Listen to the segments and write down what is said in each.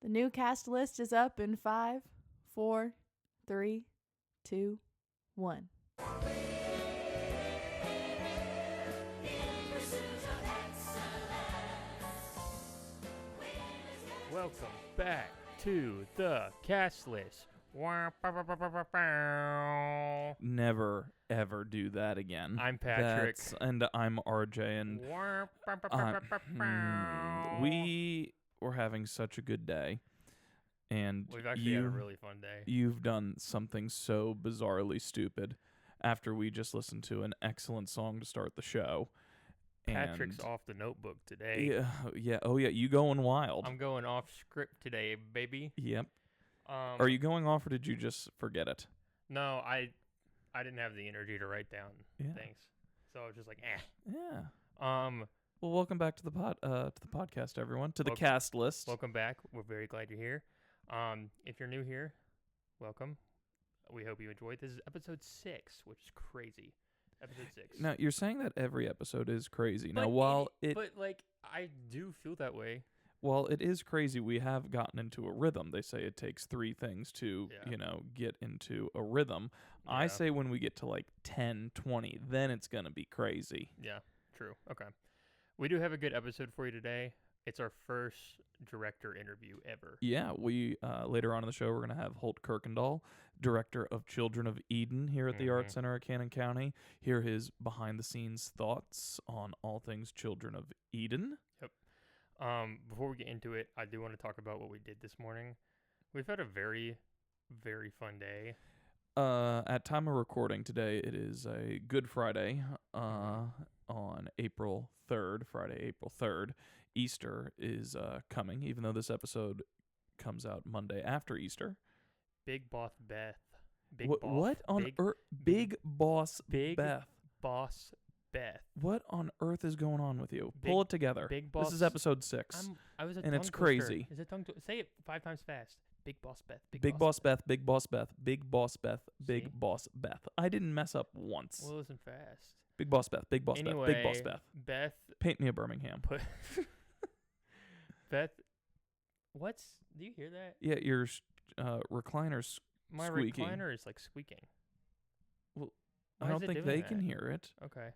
The new cast list is up in 5, 4, 3, 2, 1. Welcome back to the cast list. Never, ever do that again. I'm Patrick. And I'm RJ, and we were having such a good day. And We've actually had a really fun day. You've done something so bizarrely stupid after we just listened to an excellent song to start the show. Patrick's off the notebook today. Yeah. Oh, yeah. You going wild. I'm going off script today, baby. Yep. Are you going off, or did you just forget it? No, I didn't have the energy to write down things, so I was just like, eh. Yeah. Well, welcome back to the podcast, everyone. To the cast list. Welcome back. We're very glad you're here. If you're new here, welcome. We hope you enjoyed. This is episode 6, which is crazy. Episode 6. Now, you're saying that every episode is crazy. But now, I do feel that way. While it is crazy, we have gotten into a rhythm. They say it takes 3 things to, get into a rhythm. Yeah. I say when we get to like 10, 20, then it's going to be crazy. Yeah, true. Okay. We do have a good episode for you today. It's our first director interview ever. Yeah, we later on in the show, we're going to have Holt Kirkindoll, director of Children of Eden here at the Art Center of Cannon County, hear his behind-the-scenes thoughts on all things Children of Eden. Yep. Before we get into it, I do want to talk about what we did this morning. We've had a very, very fun day. At time of recording today, it is a Good Friday on April 3rd, Friday, April 3rd. Easter is coming, even though this episode comes out Monday after Easter. Big Boss Beth. What on earth? Big Boss Beth. What on earth is going on with you? Pull it together. Big Boss. This is episode 6. I was a and it's crazy. Is it say it 5 times fast. Big Boss Beth. Big Boss Beth. Big Boss Beth. Big Boss Beth. Big Boss Beth. I didn't mess up once. Well, listen fast. Big Boss Beth. Big Boss Beth. Big Boss Beth. Beth. Paint me a Birmingham. Beth. Do you hear that? Yeah, your recliner's My squeaking. recliner is like squeaking. Well, I don't think they can hear it. Okay.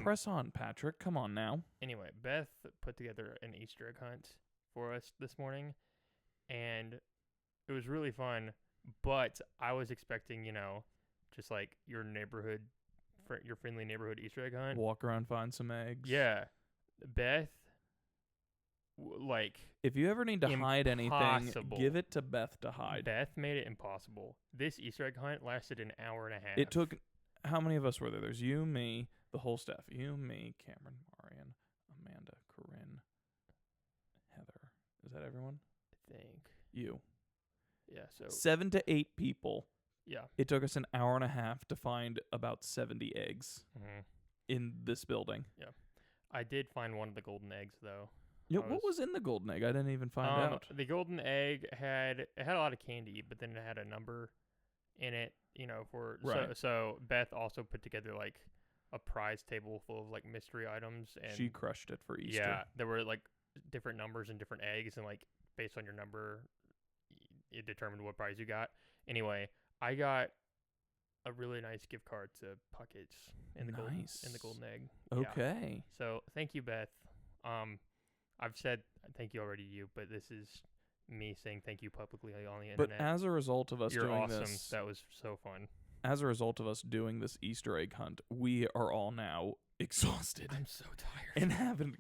Press on, Patrick. Come on now. Anyway, Beth put together an Easter egg hunt for us this morning, and it was really fun, but I was expecting, just like your friendly neighborhood Easter egg hunt. Walk around, find some eggs. Yeah. Beth, if you ever need to hide anything, give it to Beth to hide. Beth made it impossible. This Easter egg hunt lasted an hour and a half. It took, how many of us were there? There's you, me, the whole staff. You, me, Cameron, Marion, Amanda, Corinne, Heather. Is that everyone? I think. You. Yeah, so 7 to 8 people. Yeah. It took us an hour and a half to find about 70 eggs in this building. Yeah. I did find one of the golden eggs, though. Yeah, what was in the golden egg? I didn't even find out. The golden egg had a lot of candy, but then it had a number in it, so Beth also put together like a prize table full of like mystery items, and she crushed it for Easter. Yeah, there were like different numbers and different eggs, and like based on your number, it determined what prize you got. Anyway, I got a really nice gift card to Puckett's in the golden egg. Okay. Yeah. So thank you, Beth. I've said thank you already to you, but this is me saying thank you publicly on the internet. But as a result of us You're doing awesome. this, That was so fun. As a result of us doing this Easter egg hunt, we are all now exhausted. I'm so tired. And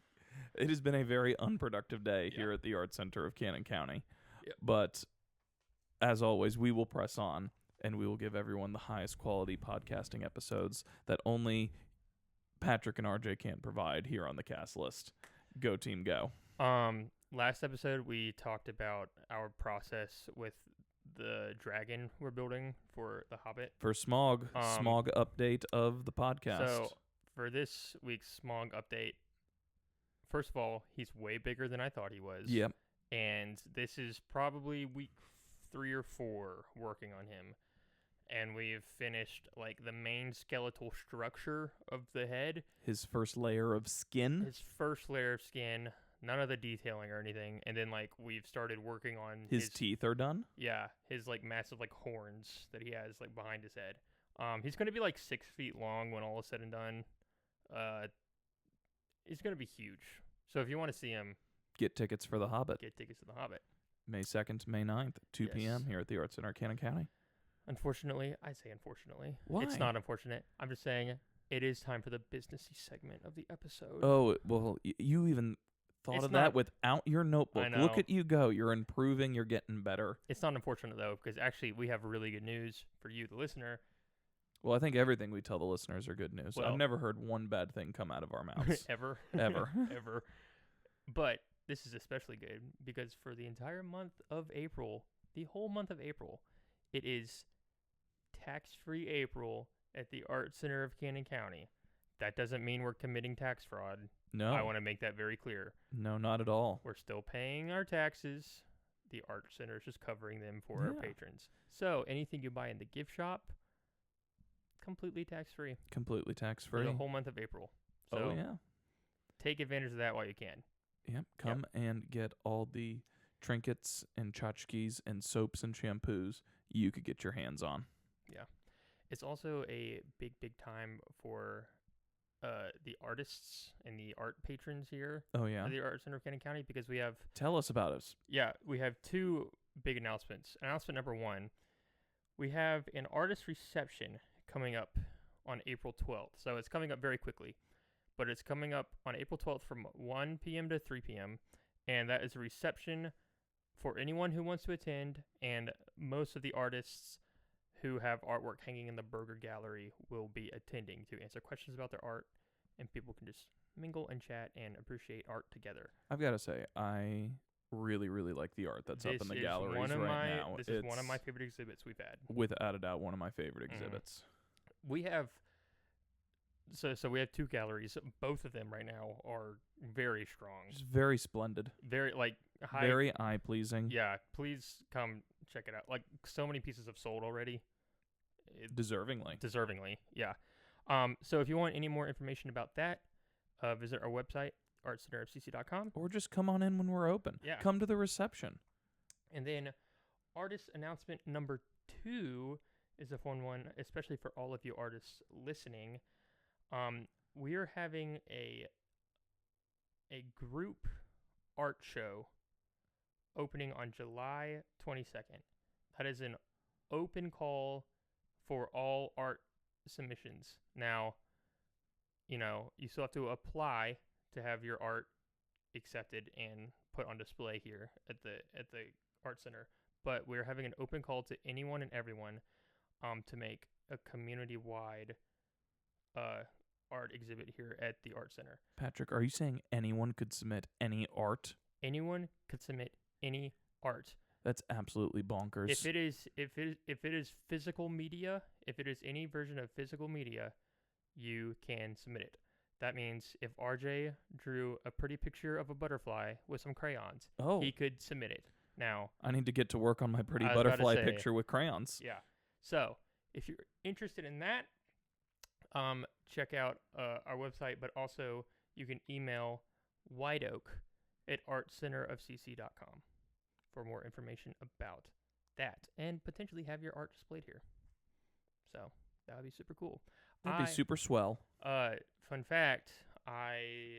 it has been a very unproductive day here at the Art Center of Cannon County. Yep. But as always, we will press on, and we will give everyone the highest quality podcasting episodes that only Patrick and RJ can provide here on the cast list. Go team, go. Last episode we talked about our process with the dragon we're building for the Hobbit. For Smog update of the podcast. So for this week's Smog update, first of all, he's way bigger than I thought he was. Yep. And this is probably week 3 or 4 working on him. And we've finished like the main skeletal structure of the head. His first layer of skin. none of the detailing or anything. And then like we've started working on His teeth are done? Yeah, his like massive like horns that he has like behind his head. He's gonna be like 6 feet long when all is said and done. He's gonna be huge. So if you want to see him, Get tickets for The Hobbit. get tickets to The Hobbit. May 2nd to May 9th, 2 Yes. p.m. here at the Arts Center, Cannon County. Unfortunately, I say unfortunately. Why? It's not unfortunate. I'm just saying it is time for the businessy segment of the episode. Oh, well, you even thought It's of not- that without your notebook. I Look know. at you go. You're improving. You're getting better. It's not unfortunate though, because actually we have really good news for you, the listener. Well, I think everything we tell the listeners are good news. Well- I've never heard one bad thing come out of our mouths. Ever. Ever. Ever. But this is especially good because for the entire month of April, the whole month of April, it is tax-free April at the Art Center of Cannon County. That doesn't mean we're committing tax fraud. No. I want to make that very clear. No, not at all. We're still paying our taxes. The Art Center is just covering them for our Yeah. patrons. So anything you buy in the gift shop, completely tax-free Completely for tax-free. the whole month of April. So Oh, yeah. take advantage of that while you can. Yep. Come and get all the trinkets and tchotchkes and soaps and shampoos you could get your hands on. It's also a big, big time for the artists and the art patrons here Oh, yeah. at the Art Center of Cannon County because we have, Tell us about us. we have two big announcements. Announcement number one, we have an artist reception coming up on April 12th. So it's coming up very quickly, but it's coming up on April 12th from 1 p.m. to 3 p.m. And that is a reception for anyone who wants to attend, and most of the artists who have artwork hanging in the Burger Gallery will be attending to answer questions about their art, and people can just mingle and chat and appreciate art together. I've got to say, I really, really like the art that's up in the is galleries one of right now. This is one of It's my favorite exhibits we've had. without a doubt, one of my favorite Mhm. exhibits. We have so we have two galleries. Both of them right now are very strong, Just very splendid. very like high. Very eye-pleasing. Yeah, please come check it out. Like so many pieces have sold already. Deservingly. Deservingly, yeah. So if you want any more information about that, visit our website, artcenterofcc.com. Or just come on in when we're open. Yeah. Come to the reception. And then artist announcement number 2 is a fun one, especially for all of you artists listening. We are having a group art show opening on July 22nd. That is an open call for all art submissions. Now, you still have to apply to have your art accepted and put on display here at the Art Center. But we're having an open call to anyone and everyone to make a community-wide art exhibit here at the Art Center. Patrick, are you saying anyone could submit any art? Anyone could submit any art. That's absolutely bonkers. If it is physical media, if it is any version of physical media, you can submit it. That means if RJ drew a pretty picture of a butterfly with some crayons, oh, he could submit it. Now, I need to get to work on my pretty I was about to butterfly say, picture with crayons. yeah. So if you're interested in that, check out our website, but also you can email whiteoak@artcenterofcc.com for more information about that and potentially have your art displayed here. So that would be super cool. That'd be super swell. Fun fact, I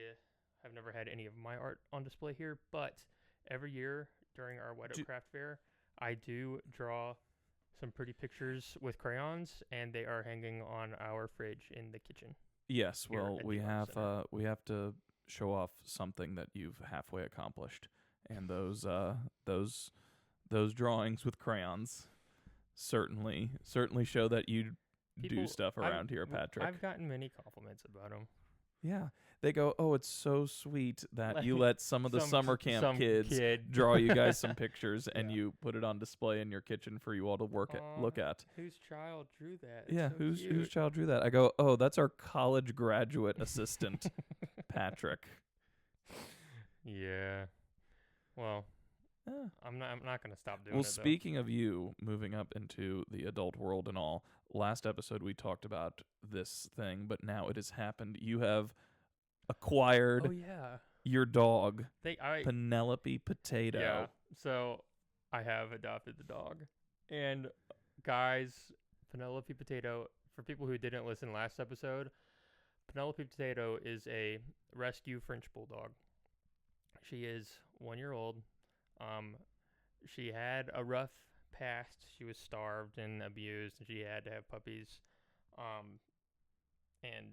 have never had any of my art on display here, but every year during our White Oak Craft Fair, I do draw some pretty pictures with crayons, and they are hanging on our fridge in the kitchen. Yes, here well, at we the Art have we have to show off something that you've halfway accomplished, and those drawings with crayons certainly show that you do People- stuff around here, Patrick. I've gotten many compliments about them. Yeah, they go, "Oh, it's so sweet that you Like, let some of the summer camp some kids kid draw you guys some pictures, and Yeah. you put it on display in your kitchen for you all to look at." Whose child drew that? It's Yeah, so whose cute. child drew that? I go, "Oh, that's our college graduate assistant, Patrick." Yeah. Well, Yeah. I'm not gonna stop doing Well, it. though. speaking of you moving up into the adult world and all, last episode we talked about this thing, but now it has happened. You have acquired Oh yeah. your dog, I Penelope Potato. Yeah. So I have adopted the dog. And guys, Penelope Potato, for people who didn't listen last episode, Penelope Potato is a rescue French bulldog. She is 1 year old. She had a rough past. She was starved and abused, and she had to have puppies. And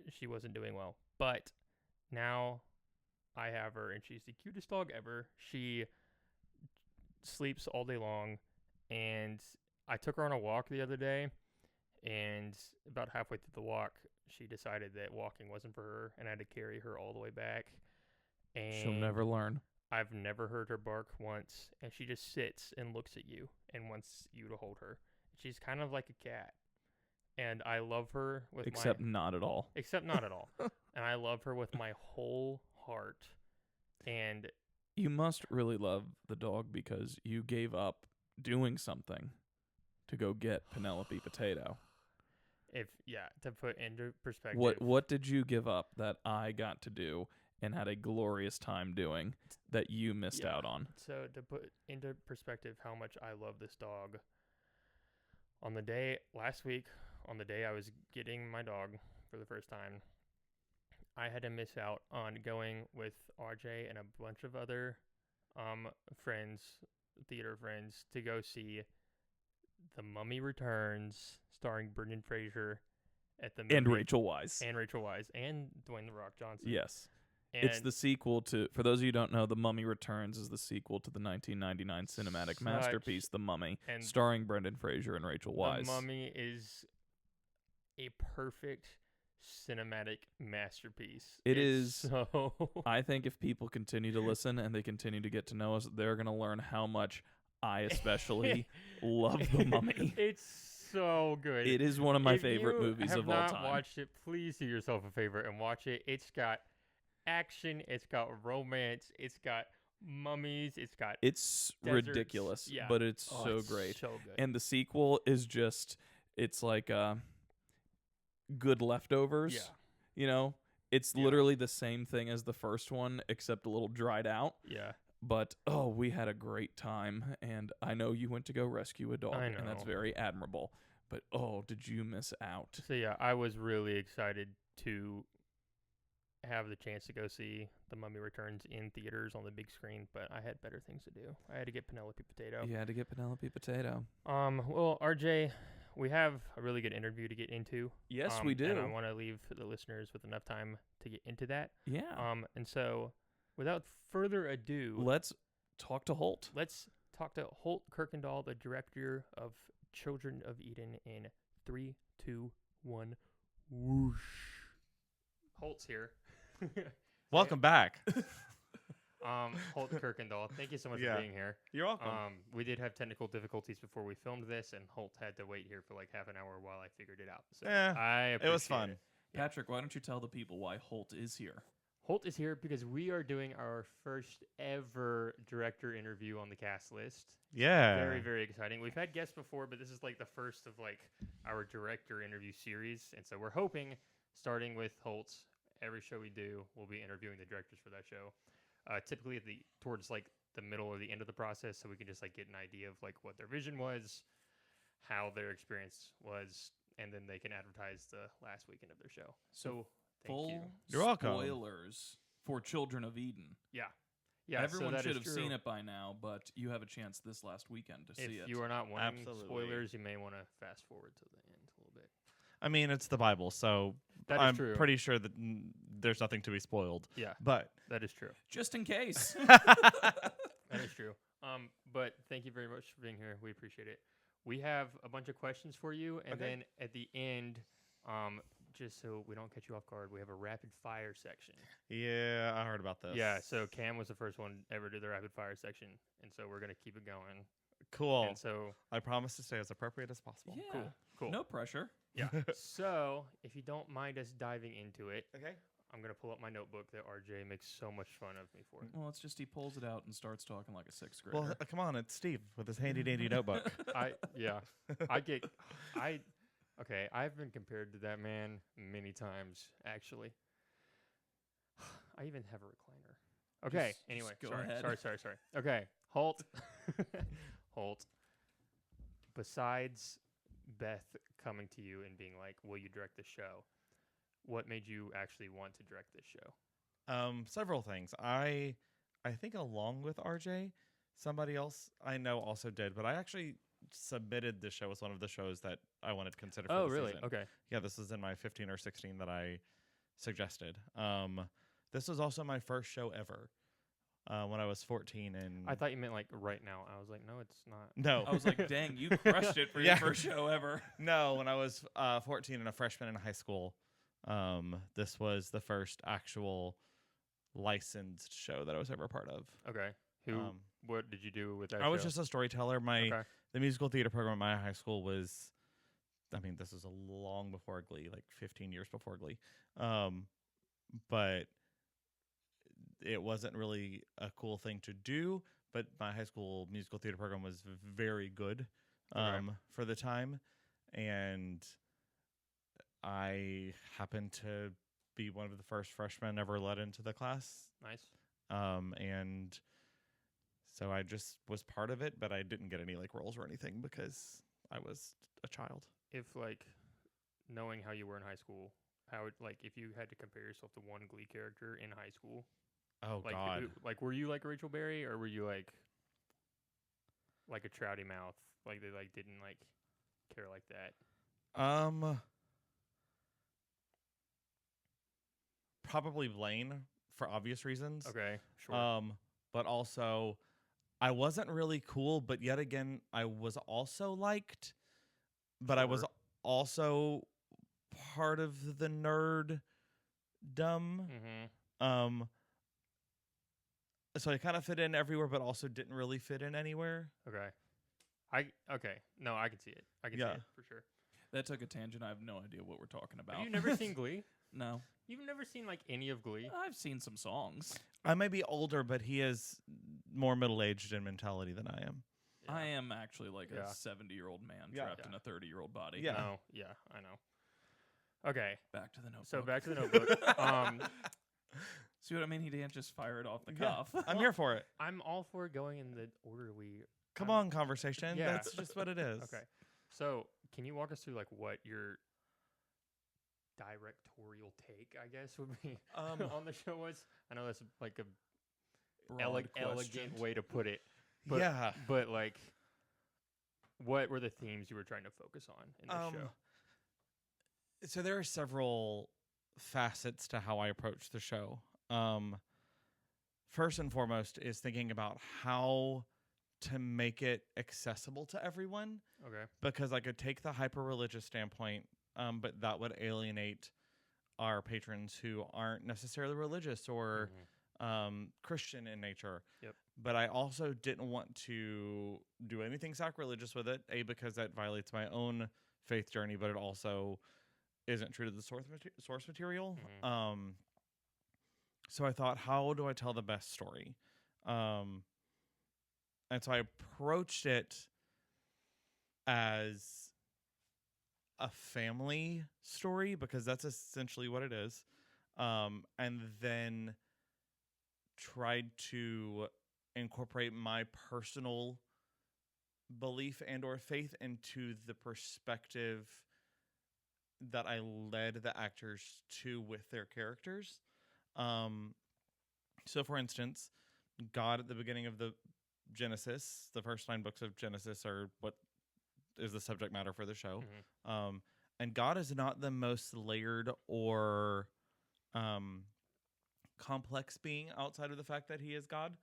she wasn't doing well. But now I have her, and she's the cutest dog ever. She sleeps all day long, and I took her on a walk the other day, and about halfway through the walk, she decided that walking wasn't for her, and I had to carry her all the way back. And She'll never learn. I've never heard her bark once, and she just sits and looks at you and wants you to hold her. She's kind of like a cat, and I love her with Except not at all. Except not at all. And I love her with my whole heart. And You must really love the dog because you gave up doing something to go get Penelope Potato. To put into perspective. What did you give up that I got to do and had a glorious time doing that you missed out on? So to put into perspective how much I love this dog, last week, on the day I was getting my dog for the first time, I had to miss out on going with RJ and a bunch of other theater friends, to go see The Mummy Returns, starring Brendan Fraser at the movie. And Rachel Weisz. And Dwayne The Rock Johnson. Yes. And It's the sequel to, for those of you who don't know, The Mummy Returns is the sequel to the 1999 cinematic masterpiece, The Mummy, and starring Brendan Fraser and Rachel Weisz. The Mummy is a perfect cinematic masterpiece. It It's is. So I think if people continue to listen and they continue to get to know us, they're going to learn how much I especially love The Mummy. It's so good. It is one of my If favorite you movies have of all not time. watched it, please do yourself a favor and watch it. It's got action, it's got romance, it's got mummies, it's got It's deserts. ridiculous, Yeah. but it's Oh, so it's great. so good. And the sequel is just, it's like good leftovers. Yeah. You know, it's Yeah. literally the same thing as the first one, except a little dried out. Yeah. But, we had a great time. And I know you went to go rescue a dog, I and that's know. very admirable. But, did you miss out? So yeah, I was really excited to have the chance to go see The Mummy Returns in theaters on the big screen, but I had better things to do. I had to get Penelope Potato. You had to get Penelope Potato. Well, RJ, we have a really good interview to get into. Yes, we do. And I want to leave the listeners with enough time to get into that. Yeah. And so, without further ado, Let's talk to Holt. let's talk to Holt Kirkindoll, the director of Children of Eden, in 3, 2, 1, whoosh. Holt's here. Welcome back. Holt Kirkindoll, thank you so much Yeah. for being here. You're welcome. We did have technical difficulties before we filmed this, and Holt had to wait here for like half an hour while I figured it out. So I it was appreciate fun. it. Patrick, why don't you tell the people why Holt is here? Holt is here because we are doing our first ever director interview on the cast list. Yeah. Very, very exciting. We've had guests before, but this is like the first of like our director interview series. And so we're hoping, starting with Holt's, every show we do, we'll be interviewing the directors for that show. Typically towards like the middle or the end of the process, so we can just like get an idea of like what their vision was, how their experience was, and then they can advertise the last weekend of their show. So thank you. You're welcome. Spoilers for Children of Eden. Yeah, Everyone so that should is have true. seen it by now, but you have a chance this last weekend to see If it. you are not wanting Absolutely. spoilers, you may want to fast forward to the end a little bit. I mean, it's the Bible, so That is I'm true. pretty sure that there's nothing to be spoiled. Yeah, But that is true. Just in case. That is true. But thank you very much for being here. We appreciate it. We have a bunch of questions for you, and Okay. then at the end, just so we don't catch you off guard, we have a rapid fire section. yeah, I heard about this. Yeah, so Cam was the first one ever to do the rapid fire section, and so we're gonna keep it going. Cool. And so, I promise to stay as appropriate as possible. Yeah. cool. No pressure. Yeah. So, if you don't mind us diving into it, Okay. I'm gonna pull up my notebook that RJ makes so much fun of me for. Well, it's just he pulls it out and starts talking like a sixth grader. Well, come on, it's Steve with his handy dandy notebook. Okay, I've been compared to that man many times, actually. I even have a recliner. Okay. Just Anyway, go sorry, ahead. sorry. Okay, Holt. Holt. Besides Beth coming to you and being like, "Will you direct the show?" What made you actually want to direct this show? Several things. I think along with RJ, somebody else I know also did, but I actually submitted this show as one of the shows that I wanted to consider for Oh, the really? season. Okay. Yeah, this was in my 15 or 16 that I suggested. This was also my first show ever. When I was 14 and I thought you meant like right now. I was like, no, it's not. no. I was like, dang, you crushed it for Yeah. your first show ever. No, when I was 14 and a freshman in high school, this was the first actual licensed show that I was ever a part of. Okay. Who? Um, What did you do with that? I was show? just a storyteller. Okay. The musical theater program at my high school was, I mean, this was a long before Glee, like 15 years before Glee. But it wasn't really a cool thing to do. But my high school musical theater program was very good Okay. for the time. And I happened to be one of the first freshmen ever let into the class. Nice. And so I just was part of it, but I didn't get any like roles or anything because I was a child. If like knowing how you were in high school, how would, like if you had to compare yourself to one Glee character in high school, Oh like God. like were you like Rachel Berry or were you like a Trouty Mouth? Like they like didn't like care like that. Probably Blaine for obvious reasons. Okay, sure. But also I wasn't really cool, but yet again I was also liked, but I was Sure. also part of the nerd dumb. Mm-hmm. So I kind of fit in everywhere, but also didn't really fit in anywhere. Okay. Okay. No, I can see it. I can see Yeah. it for sure. That took a tangent. I have no idea what we're talking about. Have you never seen Glee? No. You've never seen like any of Glee? I've seen some songs. I may be older, but he is more middle-aged in mentality than I am. Yeah. I am actually like Yeah. a 70-year-old man Yeah. trapped Yeah. in a 30-year-old body. Yeah. No. Yeah, I know. Okay. Back to the notebook. So back to the notebook. See what I mean? He didn't just fire it off the Yeah. cuff. I'm here for it. I'm all for going in the order we. Come I'm- on, conversation. Yeah. That's just what it is. Okay. So can you walk us through like what your directorial take, I guess, would be on the show was? I know that's like a Broad elegant question. way to put it. But, Yeah. But like, what were the themes you were trying to focus on in the show? So there are several facets to how I approach the show. First and foremost is thinking about how to make it accessible to everyone, Okay. because I could take the hyper-religious standpoint, but that would alienate our patrons who aren't necessarily religious or Mhm. Christian in nature. Yep. But I also didn't want to do anything sacrilegious with it, because that violates my own faith journey, but it also isn't true to the source material. Mhm. So I thought, how do I tell the best story? And so I approached it as a family story, because that's essentially what it is. And then tried to incorporate my personal belief and or faith into the perspective that I led the actors to with their characters. So for instance, God at the beginning of the Genesis, the first 9 books of Genesis are what is the subject matter for the show. Mhm. And God is not the most layered or complex being outside of the fact that he is God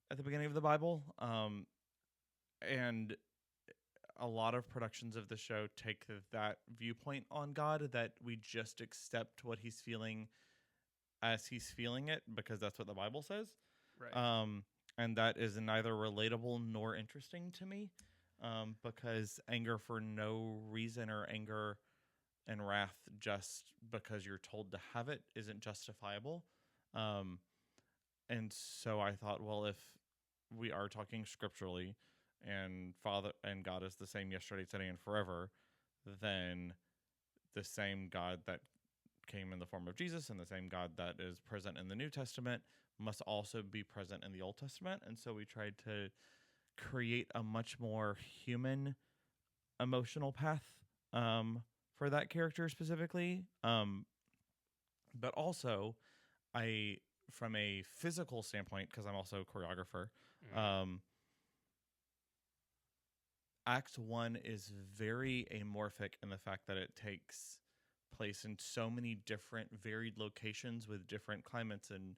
at the beginning of the Bible. And a lot of productions of the show take that viewpoint on God, that we just accept what he's feeling as he's feeling it, because that's what the Bible says. Right. And that is neither relatable nor interesting to me, because anger for no reason, or anger and wrath just because you're told to have it, isn't justifiable. And so I thought, well, if we are talking scripturally and Father and God is the same yesterday, today, and forever, then the same God that came in the form of Jesus, and the same God that is present in the New Testament must also be present in the Old Testament. And so we tried to create a much more human emotional path for that character specifically. But also, from a physical standpoint, because I'm also a choreographer, Act 1 is very amorphic in the fact that it takes place in so many different varied locations with different climates and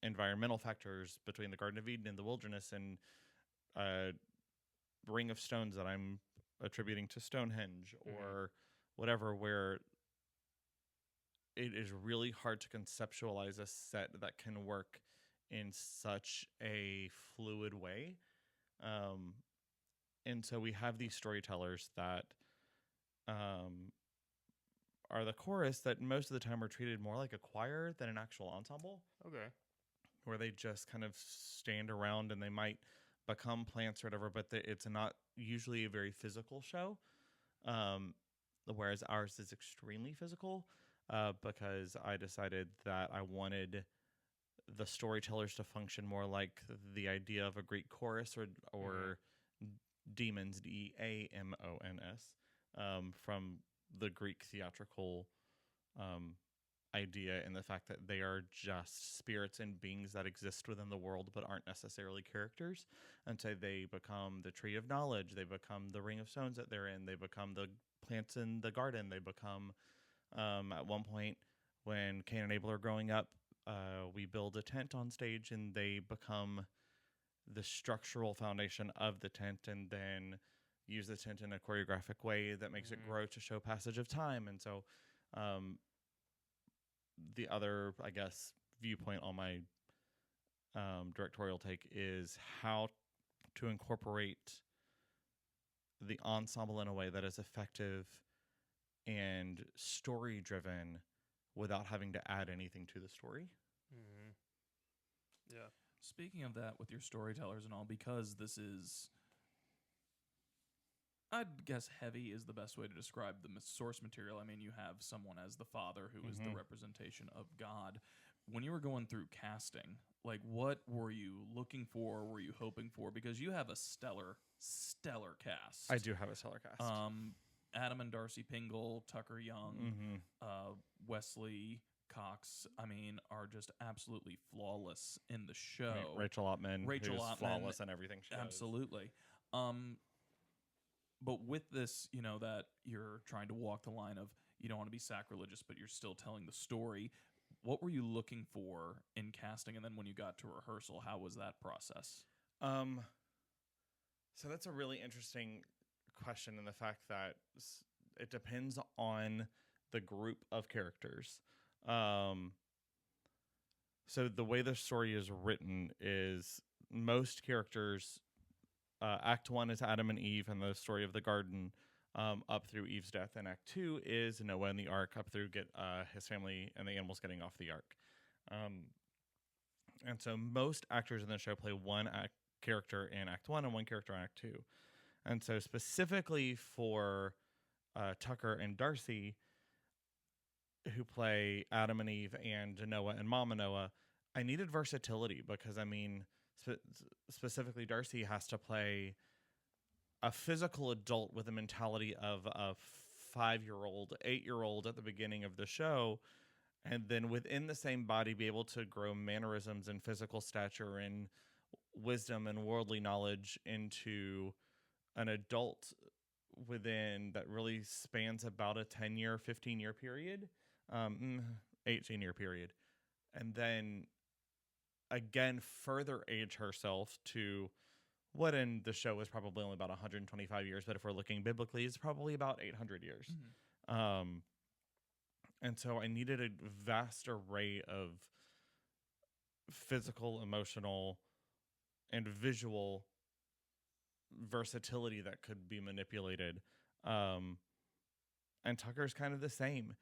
environmental factors between the Garden of Eden and the wilderness and Ring of Stones that I'm attributing to Stonehenge or whatever, where it is really hard to conceptualize a set that can work in such a fluid way. And so we have these storytellers that are the chorus that most of the time are treated more like a choir than an actual ensemble. Okay. Where they just kind of stand around and they might become plants or whatever, but it's not usually a very physical show. Whereas ours is extremely physical because I decided that I wanted the storytellers to function more like the idea of a Greek chorus or demons, Deamons, from the Greek theatrical idea, and the fact that they are just spirits and beings that exist within the world but aren't necessarily characters. And so they become the tree of knowledge, they become the ring of stones that they're in, they become the plants in the garden, they become at one point when Cain and Abel are growing up, we build a tent on stage and they become the structural foundation of the tent, and then use the tent in a choreographic way that makes it grow to show passage of time. And so the other, I guess, viewpoint on my directorial take is how to incorporate the ensemble in a way that is effective and story driven without having to add anything to the story. Yeah. Speaking of that with your storytellers and all, because this is, I'd guess heavy is the best way to describe the source material. I mean, you have someone as the father who is the representation of God. When you were going through casting, like, what were you looking for? Were you hoping for? Because you have a stellar cast. I do have a stellar cast. Adam and Darcy Pingle, Tucker Young, Wesley Cox, I mean, are just absolutely flawless in the show. Rachel Ottman, Rachel who's Ottman, flawless in everything she does. Absolutely. But with this, you know, that you're trying to walk the line of you don't want to be sacrilegious, but you're still telling the story. What were you looking for in casting? And then when you got to rehearsal, how was that process? So that's a really interesting question, in the fact that it depends on the group of characters. So the way the story is written is most characters, Act 1 is Adam and Eve and the story of the garden up through Eve's death, and Act 2 is Noah and the ark up through his family and the animals getting off the ark. And so most actors in the show play one character in Act 1 and one character in Act 2. And so specifically for Tucker and Darcy, who play Adam and Eve and Noah and Mama Noah, I needed versatility because, I mean, specifically Darcy has to play a physical adult with a mentality of a 5-year-old, 8-year-old at the beginning of the show, and then within the same body be able to grow mannerisms and physical stature and wisdom and worldly knowledge into an adult within that really spans about a 10-year, 15-year period, 18-year period. And then again, further age herself to what in the show is probably only about 125 years, but if we're looking biblically, it's probably about 800 years. And so I needed a vast array of physical, emotional, and visual versatility that could be manipulated. And Tucker's kind of the same,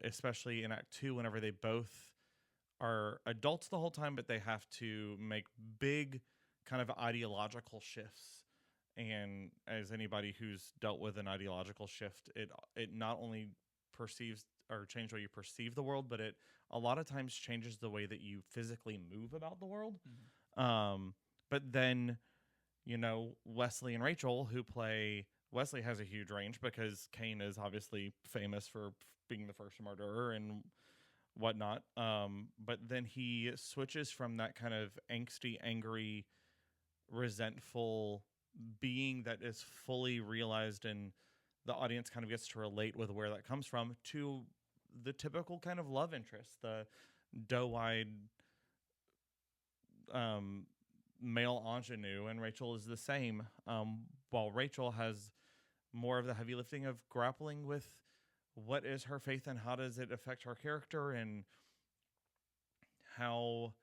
especially in Act 2, whenever they both are adults the whole time, but they have to make big kind of ideological shifts. And as anybody who's dealt with an ideological shift, it not only perceives or change the way you perceive the world, but it a lot of times changes the way that you physically move about the world. But then, Wesley and Rachel, who play Wesley, has a huge range because Cain is obviously famous for being the first murderer and whatnot. But then he switches from that kind of angsty, angry, resentful being that is fully realized and the audience kind of gets to relate with where that comes from to the typical kind of love interest, the doe-eyed male ingenue, and Rachel is the same. While Rachel has more of the heavy lifting of grappling with what is her faith and how does it affect her character and how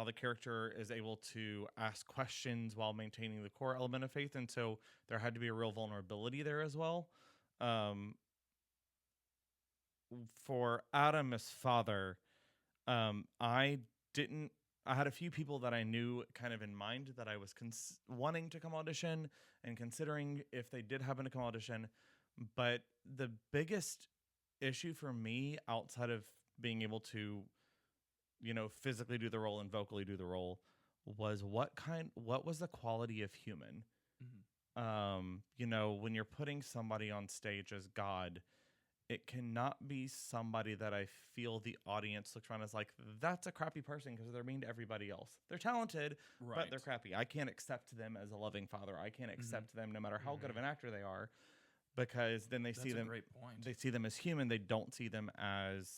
the character is able to ask questions while maintaining the core element of faith. And so there had to be a real vulnerability there as well. For Adam as father, I had a few people that I knew kind of in mind that I was wanting to come audition and considering if they did happen to come audition. But the biggest issue for me outside of being able to, physically do the role and vocally do the role was what was the quality of human? When you're putting somebody on stage as God, it cannot be somebody that I feel the audience looks around as like, that's a crappy person because they're mean to everybody else. They're talented, but they're crappy. I can't accept them as a loving father. I can't accept them no matter how good of an actor they are, because then they see them. Great point. They see them as human. They don't see them as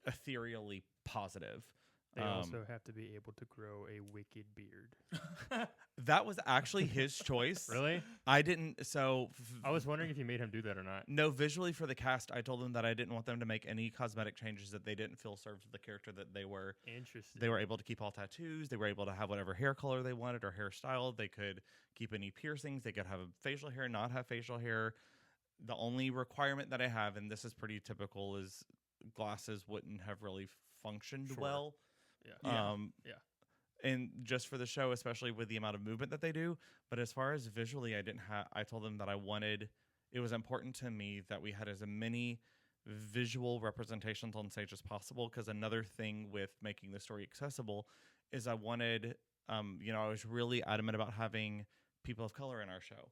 ethereally positive. They also have to be able to grow a wicked beard. That was actually his choice. Really? I didn't. So I was wondering if you made him do that or not. No, visually for the cast, I told them that I didn't want them to make any cosmetic changes that they didn't feel served the character that they were. Interesting. They were able to keep all tattoos. They were able to have whatever hair color they wanted or hairstyle. They could keep any piercings. They could have facial hair, not have facial hair. The only requirement that I have, and this is pretty typical, is glasses wouldn't have really functioned well. Yeah. And just for the show, especially with the amount of movement that they do. But as far as visually, I told them that it was important to me that we had as many visual representations on stage as possible. Because another thing with making the story accessible is I wanted, I was really adamant about having people of color in our show.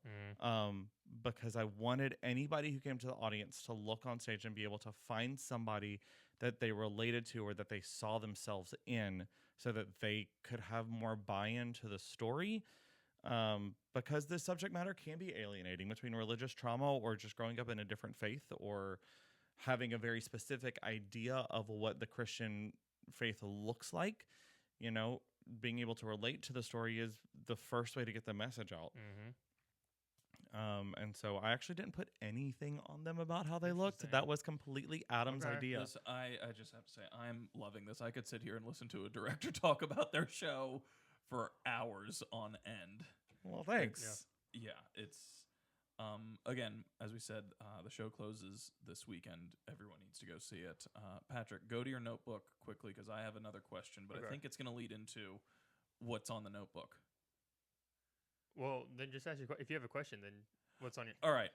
Because I wanted anybody who came to the audience to look on stage and be able to find somebody that they related to or that they saw themselves in, so that they could have more buy-in to the story. Because this subject matter can be alienating between religious trauma or just growing up in a different faith or having a very specific idea of what the Christian faith looks like. Being able to relate to the story is the first way to get the message out. And so I actually didn't put anything on them about how they looked. That was completely Adam's idea. Listen, I just have to say, I'm loving this. I could sit here and listen to a director talk about their show for hours on end. Well, thanks. Yeah, it's again, as we said, the show closes this weekend. Everyone needs to go see it. Patrick, go to your notebook quickly because I have another question, but I think it's going to lead into what's on the notebook. Well, then just ask if you have a question. Then what's on your? All right,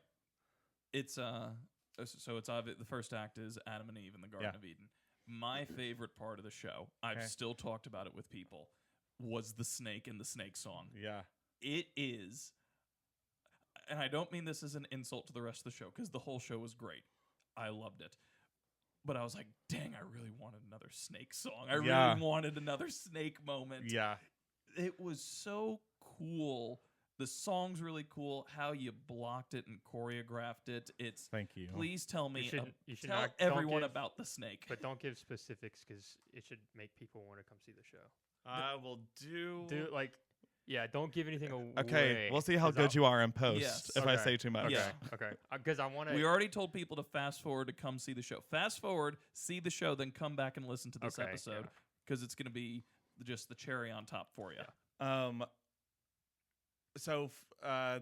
it's so it's obvious. The first act is Adam and Eve in the Garden of Eden. My favorite part of the show, I've still talked about it with people, was the snake and the snake song. Yeah, it is. And I don't mean this as an insult to the rest of the show, because the whole show was great. I loved it. But I was like, dang, I really wanted another snake song. I really wanted another snake moment. Yeah. It was so cool. The song's really cool. How you blocked it and choreographed it. It's Thank you. Please tell me. You should tell everyone about the snake. But don't give specifics because it should make people want to come see the show. I will do don't give anything away. Okay, we'll see how good you are in post if I say too much. Okay. Because I want to. We already told people to fast forward to come see the show. Fast forward, see the show, then come back and listen to this episode because it's going to be just the cherry on top for you. So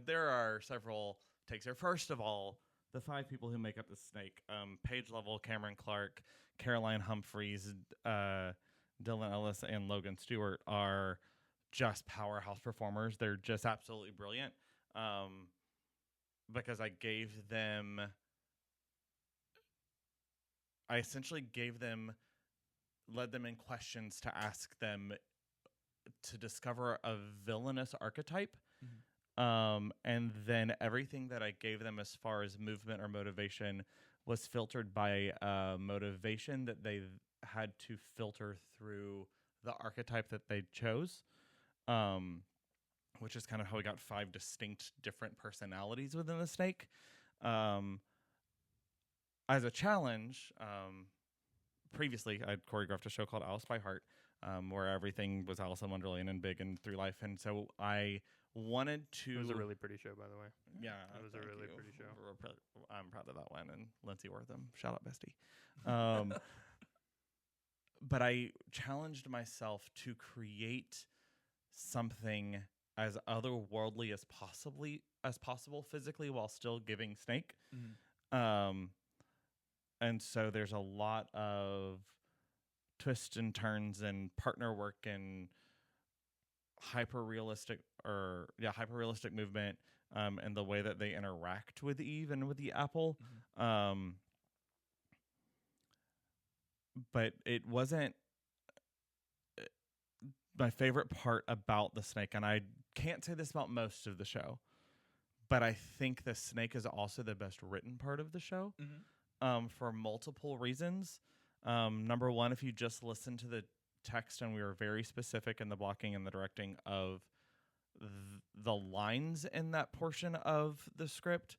there are several takes here. First of all, the 5 people who make up the snake: Paige Lovell, Cameron Clark, Caroline Humphreys, Dylan Ellis, and Logan Stewart are just powerhouse performers. They're just absolutely brilliant. because I essentially led them in questions to ask them to discover a villainous archetype. And then everything that I gave them as far as movement or motivation was filtered by motivation that they had to filter through the archetype that they chose, which is kind of how we got 5 distinct different personalities within the snake. As a challenge, previously I'd choreographed a show called Alice by Heart, where everything was Alice in Wonderland and big and through life. And so I wanted to... It was a really pretty show, by the way. Yeah. It was a really pretty show. I'm proud of that one. And Lindsay Wortham. Shout out, bestie. But I challenged myself to create something as otherworldly as possible physically while still giving snake. And so there's a lot of twists and turns and partner work and hyper realistic movement, and the way that they interact with Eve and with the apple. But it wasn't my favorite part about the snake, and I can't say this about most of the show, but I think the snake is also the best written part of the show. For multiple reasons. Number one, if you just listen to the text, and we were very specific in the blocking and the directing of the lines in that portion of the script,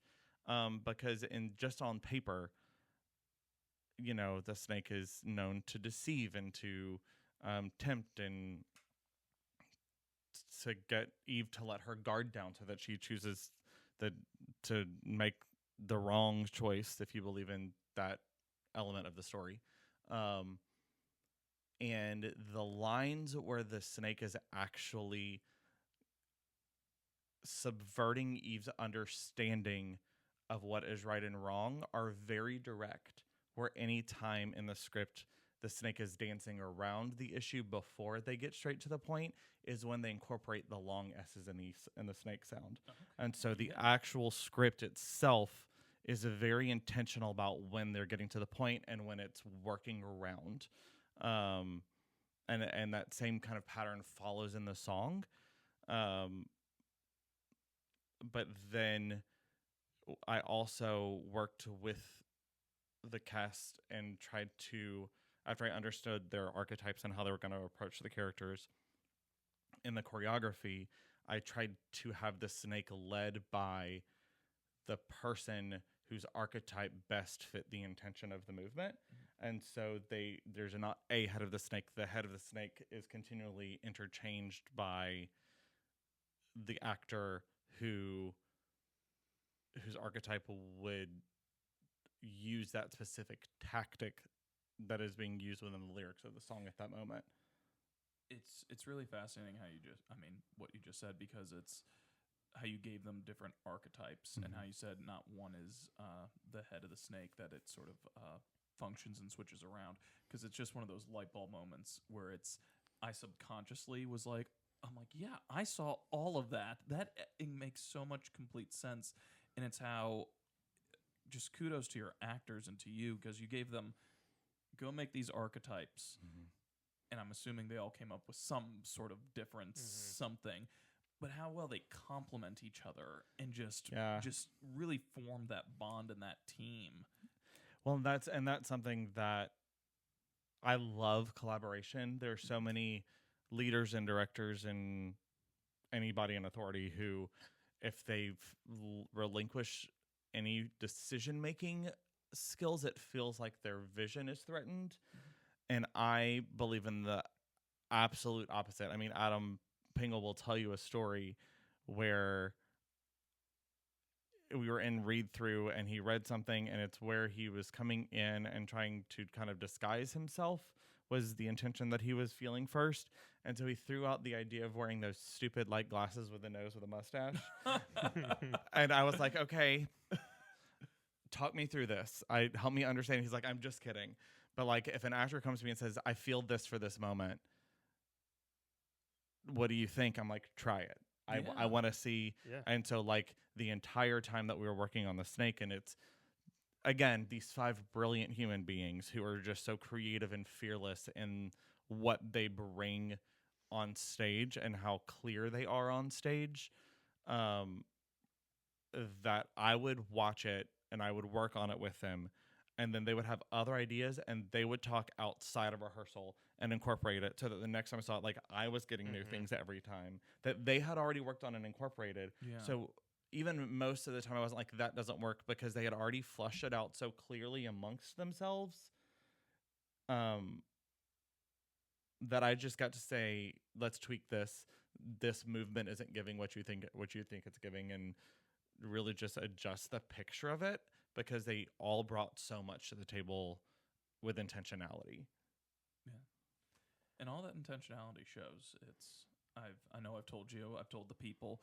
because just on paper, the snake is known to deceive and to tempt and to get Eve to let her guard down so that she chooses to make the wrong choice, if you believe in that element of the story. And the lines where the snake is actually subverting Eve's understanding of what is right and wrong are very direct, where any time in the script the snake is dancing around the issue before they get straight to the point is when they incorporate the long S's in the snake sound. And so the actual script itself is very intentional about when they're getting to the point and when it's working around. And that same kind of pattern follows in the song. But then I also worked with the cast and tried to, after I understood their archetypes and how they were going to approach the characters in the choreography, I tried to have the snake led by the person whose archetype best fit the intention of the movement. And so there's not a head of the snake. The head of the snake is continually interchanged by the actor whose archetype would use that specific tactic that is being used within the lyrics of the song at that moment. It's really fascinating what you just said, because it's how you gave them different archetypes, and how you said not one is the head of the snake, that it sort of functions and switches around, because it's just one of those light bulb moments where I subconsciously was like, I'm like, yeah, I saw all of that. It makes so much complete sense. And it's how, just kudos to your actors and to you, because you gave them, go make these archetypes. And I'm assuming they all came up with some sort of difference, something. But how well they complement each other and just really form that bond and that team. Well, that's something that I love, collaboration. There are so many leaders and directors and anybody in authority who, if they've relinquished any decision-making skills, it feels like their vision is threatened. And I believe in the absolute opposite. I mean, Adam Pingle will tell you a story where we were in read through and he read something, and it's where he was coming in and trying to kind of disguise himself was the intention that he was feeling first. And so he threw out the idea of wearing those stupid light glasses with a nose with a mustache. And I was like, okay, talk me through this. Help me understand. He's like, I'm just kidding. But like, if an actor comes to me and says, I feel this for this moment, what do you think? I'm like, try it. I want to see. Yeah. And so like the entire time that we were working on the snake, and it's again these 5 brilliant human beings who are just so creative and fearless in what they bring on stage and how clear they are on stage, that I would watch it and I would work on it with them, and then they would have other ideas and they would talk outside of rehearsal and incorporate it, so that the next time I saw it, like I was getting new things every time that they had already worked on and incorporated. Yeah. So even most of the time I wasn't like, that doesn't work, because they had already flushed it out so clearly amongst themselves, that I just got to say, let's tweak this. This movement isn't giving what you think it's giving, and really just adjust the picture of it, because they all brought so much to the table with intentionality. Yeah. And all that intentionality shows. I know I've told you, I've told the people,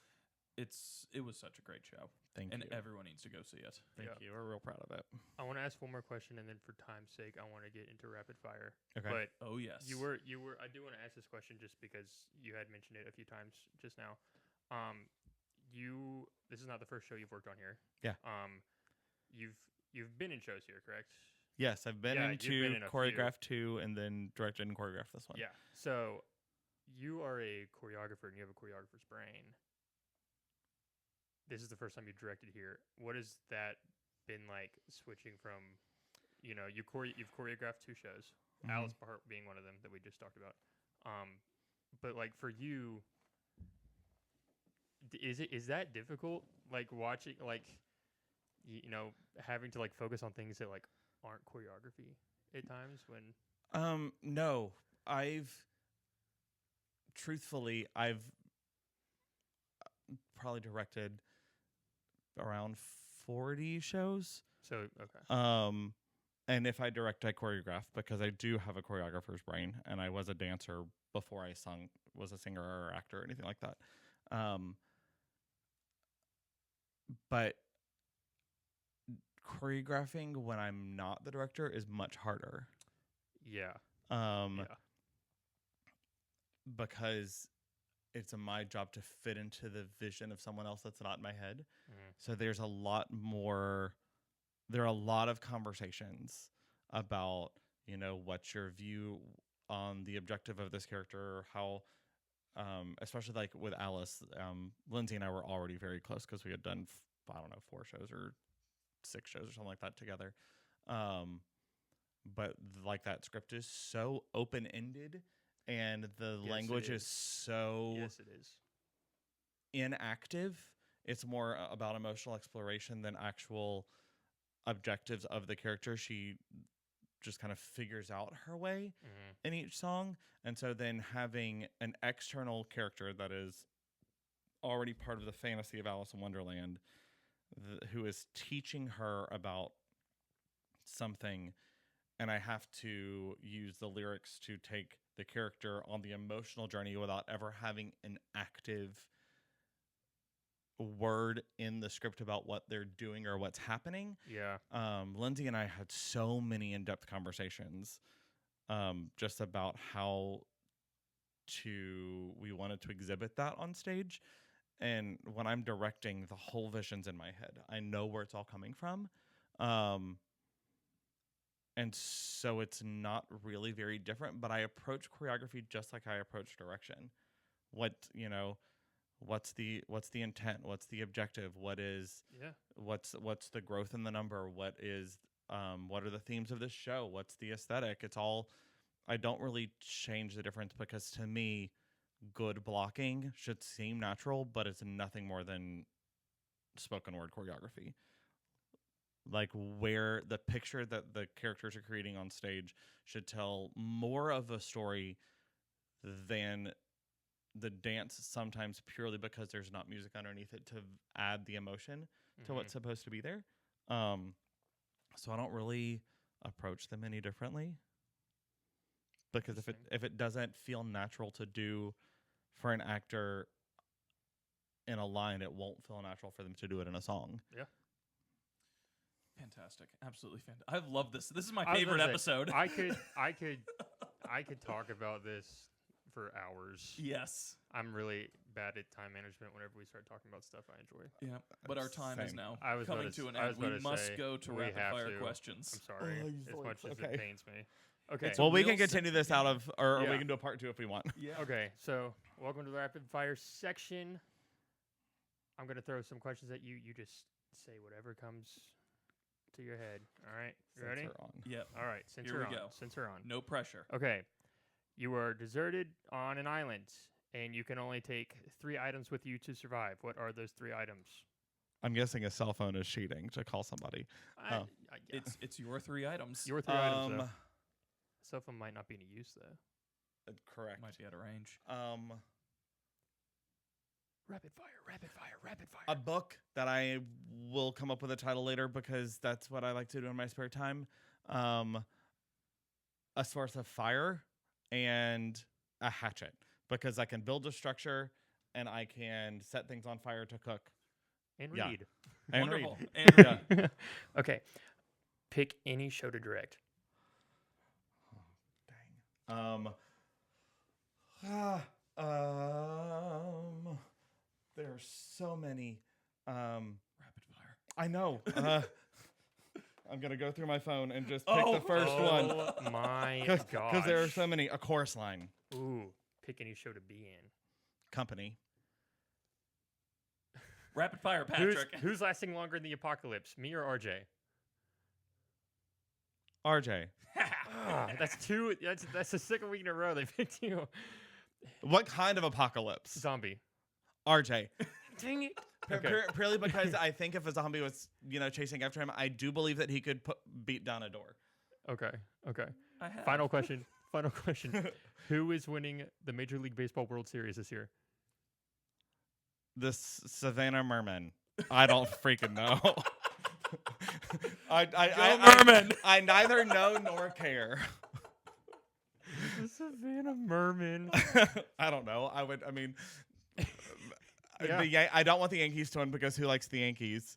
it was such a great show. Thank and you. everyone needs to go see it. Thank you. We're real proud of it. I want to ask one more question, and then for time's sake, I want to get into rapid fire. Okay. But Oh yes. you were. I do want to ask this question just because you had mentioned it a few times just now. This is not the first show you've worked on here. Yeah. You've been in shows here, correct? Yes, I've been Yeah, into you've been in a choreograph 2 and then directed and choreographed this one. Yeah. So you are a choreographer and you have a choreographer's brain. This is the first time you directed here. What has that been like, switching from, you've choreographed 2 shows, Alice Part being one of them that we just talked about. But like for you, is that difficult? Like watching, like, having to like focus on things that like aren't choreography at times when. No, I've probably directed around 40 shows. So okay. And if I direct, I choreograph, because I do have a choreographer's brain, and I was a dancer before I was a singer or actor or anything like that. But choreographing when I'm not the director is much harder. Yeah. Because it's my job to fit into the vision of someone else that's not in my head. So there are a lot of conversations about, what's your view on the objective of this character, how, especially like with Alice, Lindsay and I were already very close because we had done, 4 shows or 6 shows or something like that together. But like that script is so open-ended, and the language is so yes, it is inactive. It's more about emotional exploration than actual objectives of the character. She just kind of figures out her way in each song. And so then having an external character that is already part of the fantasy of Alice in Wonderland, who is teaching her about something, and I have to use the lyrics to take the character on the emotional journey without ever having an active word in the script about what they're doing or what's happening. Yeah. Lindsay and I had so many in-depth conversations just about how we wanted to exhibit that on stage. And when I'm directing, the whole vision's in my head. I know where it's all coming from. And so it's not really very different, but I approach choreography just like I approach direction. What's the intent? What's the objective? What's the growth in the number? What are the themes of this show? What's the aesthetic? It's all, I don't really change the difference, because to me, good blocking should seem natural, but it's nothing more than spoken word choreography. Like, where the picture that the characters are creating on stage should tell more of a story than the dance, sometimes purely because there's not music underneath it to add the emotion to what's supposed to be there. So I don't really approach them any differently, because if it doesn't feel natural to do for an actor in a line, it won't feel natural for them to do it in a song. Yeah. Fantastic. Absolutely fantastic. I love this. This is my favorite episode. I could talk about this for hours. Yes. I'm really bad at time management whenever we start talking about stuff I enjoy. Yeah. But our time is Same. now I was about coming to to an I was end. We about to must say, go to we rapid have fire to. questions. I'm sorry, Oh, these as much voice, as okay. it pains me. Okay. It's a Well, we can real continue this out of, or Yeah. we can do a part 2 if we want. Yeah. Okay, so welcome to the rapid fire section. I'm gonna throw some questions at you. You just say whatever comes to your head. All right, you ready? Sensor on. Yep. All right, since Here you're we on. go. Since you're on. No pressure. Okay, you are deserted on an island, and you can only take 3 items with you to survive. What are those 3 items? I'm guessing a cell phone is cheating to call somebody. Yeah. It's your 3 items. your 3 items. Though. Some of them might not be any use though. Correct. Might be out of range. Rapid fire, rapid fire, rapid fire. A book that I will come up with a title later because that's what I like to do in my spare time. A source of fire and a hatchet because I can build a structure and I can set things on fire to cook. And yeah. read. And Wonderful. read. And Okay. Pick any show to direct. Dang. There are so many. rapid fire. I know. I'm gonna go through my phone and just pick the first one. Oh my Because gosh. there are so many. A chorus line. Ooh, pick any show to be in. Company. Rapid fire, Patrick. Who's lasting longer in the apocalypse, me or RJ? RJ. That's 2. That's the second week in a row they picked you. What kind of apocalypse? Zombie. RJ. Dang it. Purely because I think if a zombie was, chasing after him, I do believe that he could beat down a door. Okay. I have. Final question. Who is winning the Major League Baseball World Series this year? The Savannah Mermen. I don't freaking know. Merman. I neither know nor care. The Savannah Merman. I don't know. Yeah. I don't want the Yankees to win because who likes the Yankees?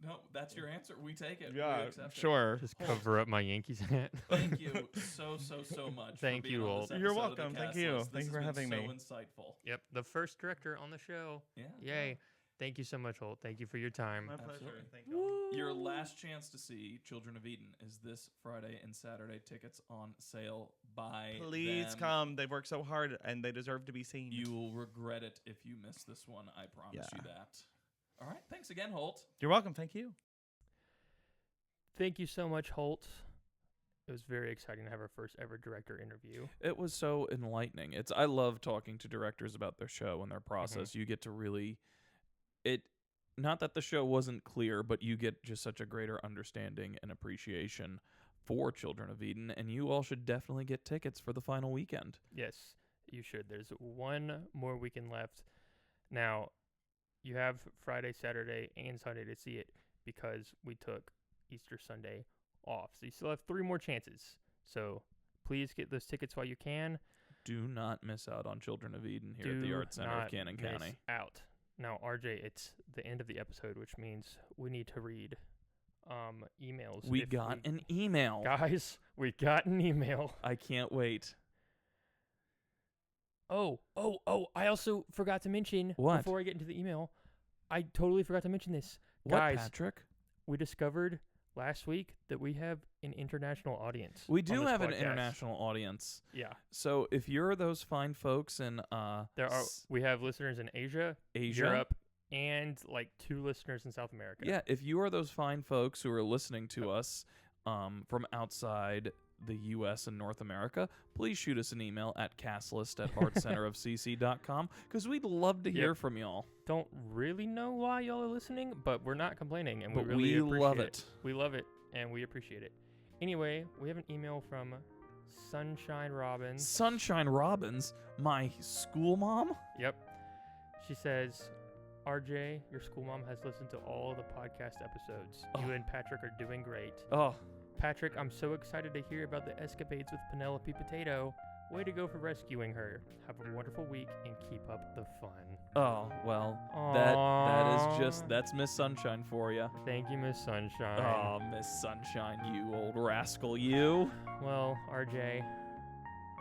No, that's your answer. We take it. Yeah, we accept it. sure. Just cover up my Yankees hat. Thank you so much. Thank for being you, on Holt. this You're episode of the welcome. Thank Cast you. List. Thank you This for has been having me. So insightful. Yep, the first director on the show. Yeah. Yay. Thank you so much, Holt. Thank you for your time. My pleasure. Absolutely. Thank you. Your last chance to see Children of Eden is this Friday and Saturday. Tickets on sale by Please them. come. They work so hard and they deserve to be seen. You will regret it if you miss this one. I promise you that. All right. Thanks again, Holt. You're welcome. Thank you. Thank you so much, Holt. It was very exciting to have our first ever director interview. It was so enlightening. I love talking to directors about their show and their process. You get to really not that the show wasn't clear, but you get just such a greater understanding and appreciation for Children of Eden, and you all should definitely get tickets for the final weekend. Yes, you should. There's one more weekend left. Now, you have Friday, Saturday, and Sunday to see it because we took Easter Sunday off. So you still have 3 more chances. So please get those tickets while you can. Do not miss out on Children of Eden here at the Art Center of Cannon County. Out. Now, RJ, it's the end of the episode, which means we need to read emails. We got an email. Guys, we got an email. I can't wait. Oh, I also forgot to mention, What? before I get into the email, I totally forgot to mention this. What, Guys, Patrick? we discovered last week that we have an international audience. We on do this have an podcast. international audience. Yeah. So if you're those fine folks in We have listeners in Asia, Asia, Europe, and like 2 listeners in South America. yeah, if you are those fine folks who are listening to us from outside the U.S. and North America, please shoot us an email at castlist@artcenterofcc.com because we'd love to hear from y'all. Don't really know why y'all are listening, but we're not complaining, and But we really appreciate love it. We love it, and we appreciate it. Anyway, we have an email from Sunshine Robbins. Sunshine Robbins, my school mom? Yep. She says, RJ, your school mom has listened to all the podcast episodes. Oh. You and Patrick are doing great. Oh, Patrick, I'm so excited to hear about the escapades with Penelope Potato. Way to go for rescuing her. Have a wonderful week and keep up the fun. oh, well, that's Miss Sunshine for you. Thank you, Miss Sunshine. Oh, Miss Sunshine, you old rascal, you. Well, RJ,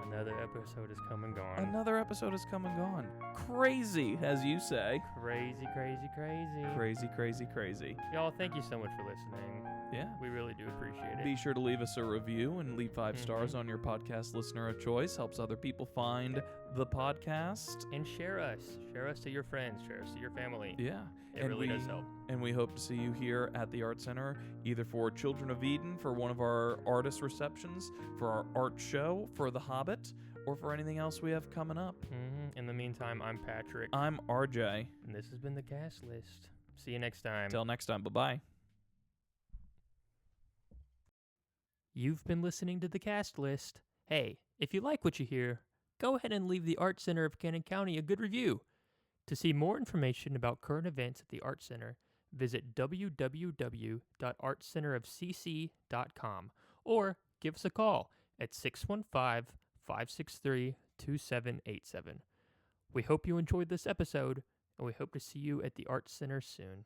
Another episode has come and gone. Another episode has come and gone. Crazy, as you say. Crazy, crazy, crazy. Crazy, crazy, crazy. Y'all, thank you so much for listening. Yeah. We really do appreciate it. Be sure to leave us a review and leave 5 stars Mhm. on your podcast listener of choice. Helps other people find the podcast. And share us. Share us to your friends. Share us to your family. Yeah. It really does help. And we hope to see you here at the Art Center, either for Children of Eden, for one of our artist receptions, for our art show, for The Hobbit, or for anything else we have coming up. In the meantime, I'm Patrick. I'm RJ. And this has been the Cast List. See you next time. Till next time. Bye-bye. You've been listening to the Cast List. Hey, if you like what you hear, go ahead and leave the Art Center of Cannon County a good review. To see more information about current events at the Art Center, visit www.artcenterofcc.com or give us a call at 615-563-2787. We hope you enjoyed this episode, and we hope to see you at the Art Center soon.